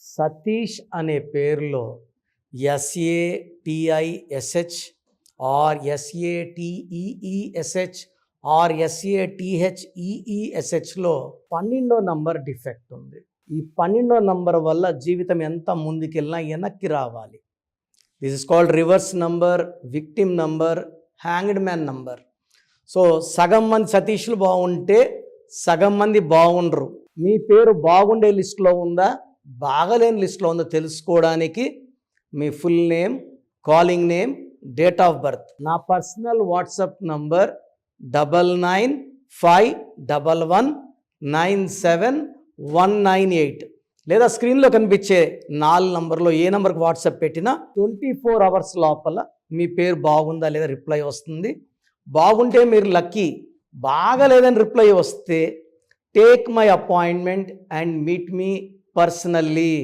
సతీష్ అనే పేరులో SATISH or SATEESH or SATHEESHలో 12వ నంబర్ డిఫెక్ట్ ఉంది. ఈ 12వ నంబర్ వల్ల జీవితం ఎంత ముందుకెళ్ళినా వెనక్కి రావాలి. This is called reverse number, victim number, hanged man number. So సగం మంది సతీష్లు బాగుంటే సగం మంది బాగుండరు. మీ పేరు బాగుండే లిస్టులో ఉందా, బాగలేని లిస్టులో ఉందో తెలుసుకోవడానికి మీ full name, calling name, date of birth, నా పర్సనల్ వాట్సాప్ నంబర్ 9951119798 లేదా స్క్రీన్లో కనిపించే 4 నంబర్లో ఏ నంబర్కి వాట్సాప్ పెట్టినా 24 అవర్స్ లోపల మీ పేరు బాగుందా లేదా రిప్లై వస్తుంది. బాగుంటే మీరు లక్కీ, బాగలేదని రిప్లై వస్తే take my appointment and meet me personally.